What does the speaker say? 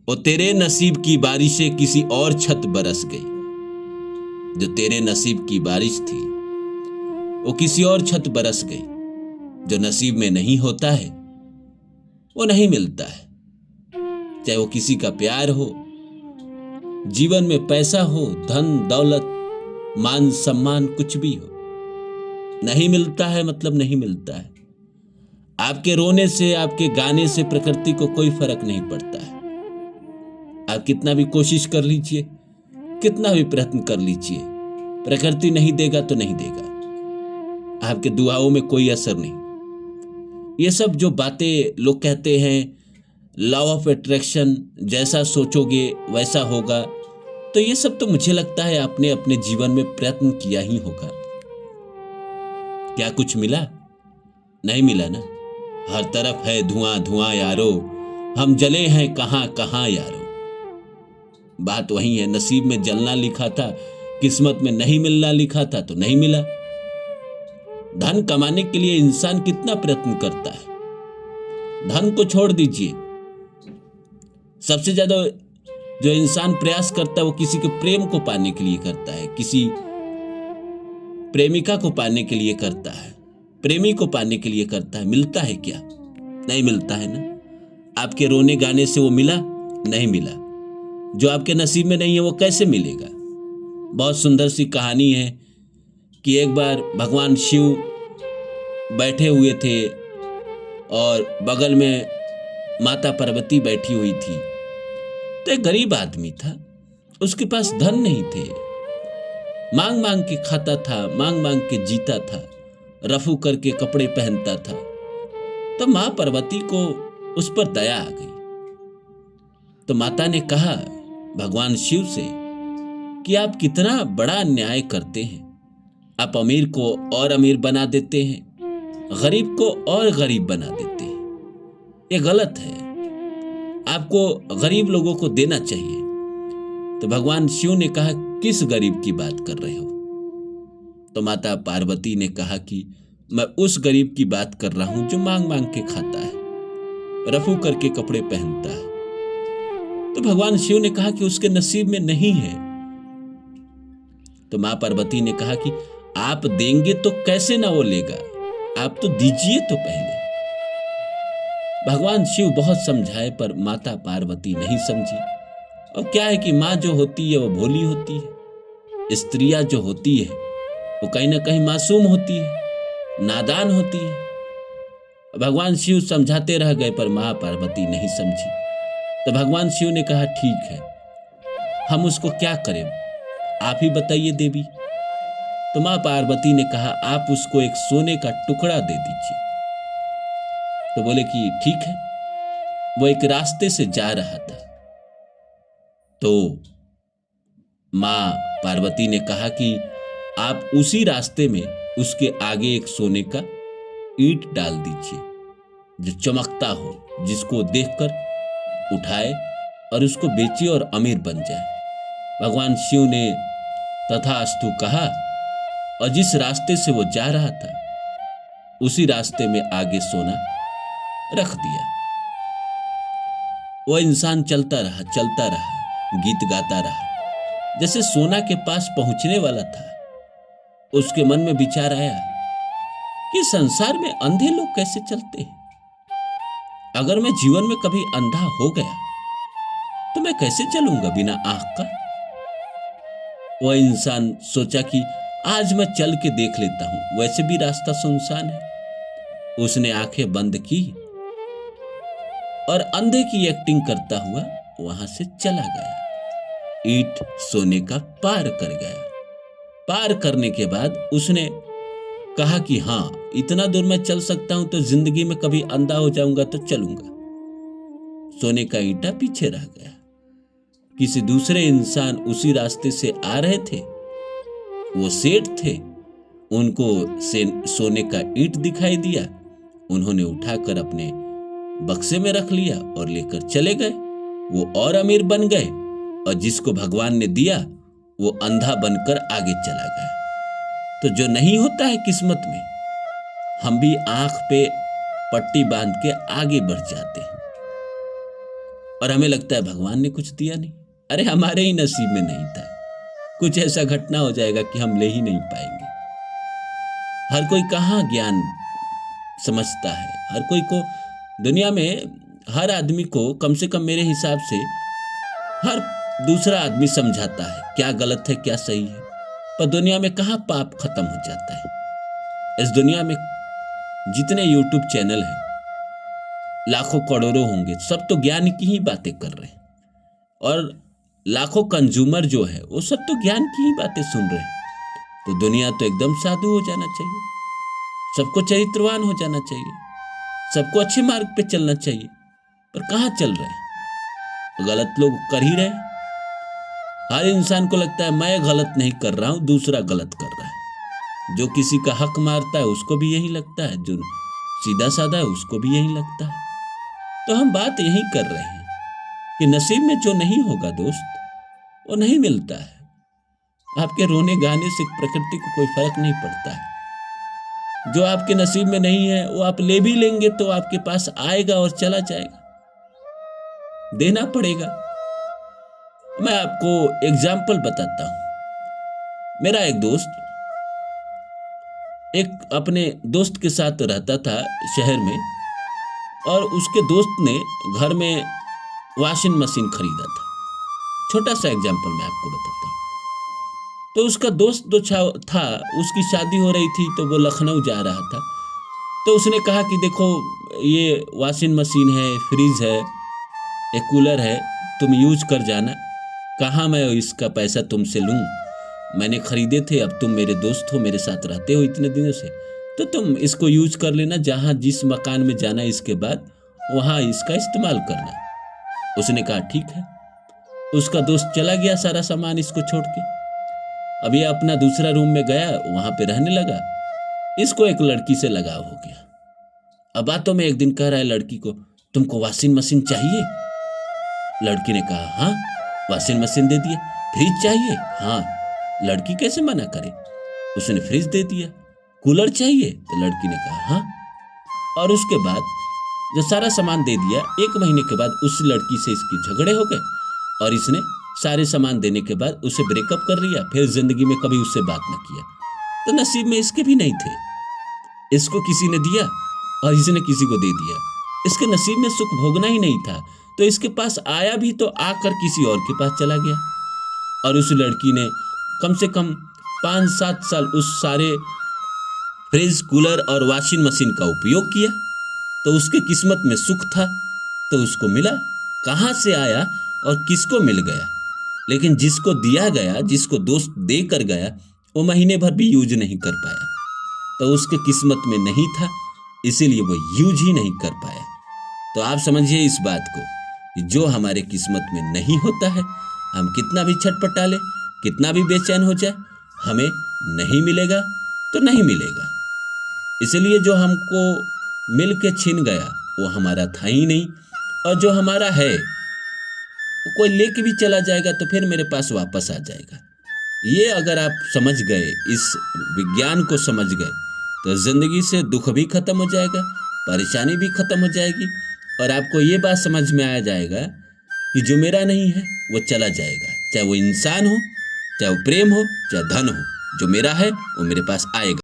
और तेरे नसीब की बारिशें किसी और छत बरस गई। जो तेरे नसीब की बारिश थी वो किसी और छत बरस गई। जो नसीब में नहीं होता है वो नहीं मिलता है। चाहे वो किसी का प्यार हो, जीवन में पैसा हो, धन दौलत, मान सम्मान, कुछ भी हो, नहीं मिलता है मतलब नहीं मिलता है। आपके रोने से, आपके गाने से प्रकृति को कोई फर्क नहीं पड़ता है। आप कितना भी कोशिश कर लीजिए, कितना भी प्रयत्न कर लीजिए, प्रकृति नहीं देगा तो नहीं देगा। आपके दुआओं में कोई असर नहीं। ये सब जो बातें लोग कहते हैं, लॉ ऑफ अट्रैक्शन, जैसा सोचोगे वैसा होगा, तो ये सब तो मुझे लगता है आपने अपने जीवन में प्रयत्न किया ही होगा। क्या कुछ मिला? नहीं मिला ना। हर तरफ है धुआं धुआं यारो, हम जले हैं कहां कहां यारो। बात वही है, नसीब में जलना लिखा था, किस्मत में नहीं मिलना लिखा था तो नहीं मिला। धन कमाने के लिए इंसान कितना प्रयत्न करता है। धन को छोड़ दीजिए, सबसे ज्यादा जो इंसान प्रयास करता है वो किसी के प्रेम को पाने के लिए करता है, किसी प्रेमिका को पाने के लिए करता है, प्रेमी को पाने के लिए करता है। मिलता है क्या? नहीं मिलता है ना। आपके रोने गाने से वो मिला? नहीं मिला। जो आपके नसीब में नहीं है वो कैसे मिलेगा? बहुत सुंदर सी कहानी है कि एक बार भगवान शिव बैठे हुए थे और बगल में माता पार्वती बैठी हुई थी। तो एक गरीब आदमी था, उसके पास धन नहीं थे, मांग मांग के खाता था, मांग मांग के जीता था, रफू करके कपड़े पहनता था। तो मां पार्वती को उस पर दया आ गई। तो माता ने कहा भगवान शिव से कि आप कितना बड़ा अन्याय करते हैं। आप अमीर को और अमीर बना देते हैं, गरीब को और गरीब बना देते हैं। ये गलत है। आपको गरीब लोगों को देना चाहिए। तो भगवान शिव ने कहा किस गरीब की बात कर रहे हो? तो माता पार्वती ने कहा कि मैं उस गरीब की बात कर रहा हूं जो मांग मांग के खाता है, रफू करके कपड़े पहनता है। तो भगवान शिव ने कहा कि उसके नसीब में नहीं है। तो मां पार्वती ने कहा कि आप देंगे तो कैसे ना वो लेगा, आप तो दीजिए तो पहले। भगवान शिव बहुत समझाए पर माता पार्वती नहीं समझी। और क्या है कि माँ जो होती है वो भोली होती है, स्त्रियां जो होती है वो कहीं ना कहीं मासूम होती है, नादान होती है। भगवान शिव समझाते रह गए पर माँ पार्वती नहीं समझी। तो भगवान शिव ने कहा ठीक है, हम उसको क्या करें, आप ही बताइए देवी। तो माँ पार्वती ने कहा आप उसको एक सोने का टुकड़ा दे दीजिए। तो बोले कि ठीक है। वो एक रास्ते से जा रहा था, तो मां पार्वती ने कहा कि आप उसी रास्ते में उसके आगे एक सोने का ईंट डाल दीजिए जो चमकता हो, जिसको देखकर उठाए और उसको बेचे और अमीर बन जाए। भगवान शिव ने तथास्तु कहा और जिस रास्ते से वो जा रहा था उसी रास्ते में आगे सोना रख दिया। वो इंसान चलता रहा, गीत गाता रहा। जैसे सोना के पास पहुंचने वाला था, उसके मन में विचार आया कि संसार में अंधे लोग कैसे चलते हैं। अगर मैं जीवन में कभी अंधा हो गया तो मैं कैसे चलूंगा बिना आंख का। वह इंसान सोचा कि आज मैं चल के देख लेता हूं, वैसे भी रास्ता सुनसान है। उसने आंखें बंद की और अंधे की एक्टिंग करता हुआ वहां से चला गया। ईंट सोने का पार कर गया। पार करने के बाद उसने कहा कि हां, इतना दूर मैं चल सकता हूं तो जिंदगी में कभी अंधा हो जाऊंगा तो चलूंगा। सोने का ईंटा पीछे रह गया। किसी दूसरे इंसान उसी रास्ते से आ रहे थे, वो सेठ थे, उनको सोने का ईंट दिखाई दिया। उन्होंने उठाकर अपने बक्से में रख लिया और लेकर चले गए। वो और अमीर बन गए और जिसको भगवान ने दिया वो अंधा बनकर आगे चला गया। तो जो नहीं होता है किस्मत में, हम भी आंख पे पट्टी बांध के आगे बढ़ जाते हैं। और हमें लगता है भगवान ने कुछ दिया नहीं। अरे हमारे ही नसीब में नहीं था, कुछ ऐसा घटना हो जाएगा कि हम ले ही नहीं पाएंगे। हर कोई कहाँ ज्ञान समझता है, हर कोई को दुनिया में हर आदमी को कम से कम मेरे हिसाब से हर दूसरा आदमी समझाता है क्या गलत है क्या सही है, पर दुनिया में कहाँ पाप खत्म हो जाता है। इस दुनिया में जितने यूट्यूब चैनल हैं, लाखों करोड़ों होंगे, सब तो ज्ञान की ही बातें कर रहे हैं, और लाखों कंज्यूमर जो है वो सब तो ज्ञान की ही बातें सुन रहे हैं। तो दुनिया तो एकदम साधु हो जाना चाहिए, सबको चरित्रवान हो जाना चाहिए, सबको अच्छे मार्ग पे चलना चाहिए, पर कहाँ चल रहे हैं? गलत लोग कर ही रहे हैं। हर इंसान को लगता है मैं गलत नहीं कर रहा हूं, दूसरा गलत कर रहा है। जो किसी का हक मारता है उसको भी यही लगता है, जो सीधा साधा है उसको भी यही लगता है। तो हम बात यही कर रहे हैं कि नसीब में जो नहीं होगा दोस्त, वो नहीं मिलता है। आपके रोने गाने से प्रकृति को कोई फर्क नहीं पड़ता है। जो आपके नसीब में नहीं है वो आप ले भी लेंगे तो आपके पास आएगा और चला जाएगा, देना पड़ेगा। मैं आपको एग्जाम्पल बताता हूं। मेरा एक दोस्त एक अपने दोस्त के साथ रहता था शहर में, और उसके दोस्त ने घर में वॉशिंग मशीन खरीदा था। छोटा सा एग्जाम्पल मैं आपको बताता हूँ। तो उसका दोस्त जो था, उसकी शादी हो रही थी तो वो लखनऊ जा रहा था। तो उसने कहा कि देखो ये वॉशिंग मशीन है, फ्रिज है, एक कूलर है, तुम यूज कर जाना। कहाँ मैं इसका पैसा तुमसे लूँ, मैंने खरीदे थे, अब तुम मेरे दोस्त हो, मेरे साथ रहते हो इतने दिनों से, तो तुम इसको यूज कर लेना, जहाँ जिस मकान में जाना इसके बाद वहाँ इसका इस्तेमाल करना। उसने कहा ठीक है। उसका दोस्त चला गया सारा सामान इसको छोड़ के। अब ये अपना दूसरा रूम में गया, वहां पे रहने लगा। इसको एक लड़की से लगाव हो गया। अब बातों में एक दिन कह रहा है लड़की को, तुमको वॉशिंग मशीन चाहिए? लड़की ने कहा हाँ, वॉशिंग मशीन दे दिया। फ्रिज चाहिए? हाँ। लड़की कैसे मना करे, उसने फ्रिज दे दिया। कूलर चाहिए? तो लड़की ने कहा हाँ। और उसके बाद जो सारा सामान दे दिया, 1 महीने के बाद उस लड़की से इसके झगड़े हो गए, और इसने सारे सामान देने के बाद उसे ब्रेकअप कर लिया। फिर जिंदगी में कभी उससे बात न किया। तो नसीब में इसके भी नहीं थे, इसको किसी ने दिया और इसने किसी को दे दिया। इसके नसीब में सुख भोगना ही नहीं था, तो इसके पास आया भी तो आकर किसी और के पास चला गया। और उस लड़की ने कम से कम 5-7 साल उस सारे फ्रिज, कूलर और वॉशिंग मशीन का उपयोग किया। तो उसके किस्मत में सुख था तो उसको मिला। कहाँ से आया और किसको मिल गया? लेकिन जिसको दिया गया, जिसको दोस्त दे कर गया, वो महीने भर भी यूज नहीं कर पाया। तो उसके किस्मत में नहीं था, इसीलिए वो यूज ही नहीं कर पाया। तो आप समझिए इस बात को कि जो हमारे किस्मत में नहीं होता है, हम कितना भी छटपटा ले, कितना भी बेचैन हो जाए, हमें नहीं मिलेगा तो नहीं मिलेगा। इसलिए जो हमको मिल के छिन गया वो हमारा था ही नहीं, और जो हमारा है वो कोई लेके भी चला जाएगा तो फिर मेरे पास वापस आ जाएगा। ये अगर आप समझ गए, इस विज्ञान को समझ गए, तो जिंदगी से दुख भी खत्म हो जाएगा, परेशानी भी खत्म हो जाएगी, और आपको ये बात समझ में आ जाएगा कि जो मेरा नहीं है वो चला जाएगा। चाहे वो इंसान हो, चाहे वो प्रेम हो, चाहे धन हो, जो मेरा है वो मेरे पास आएगा।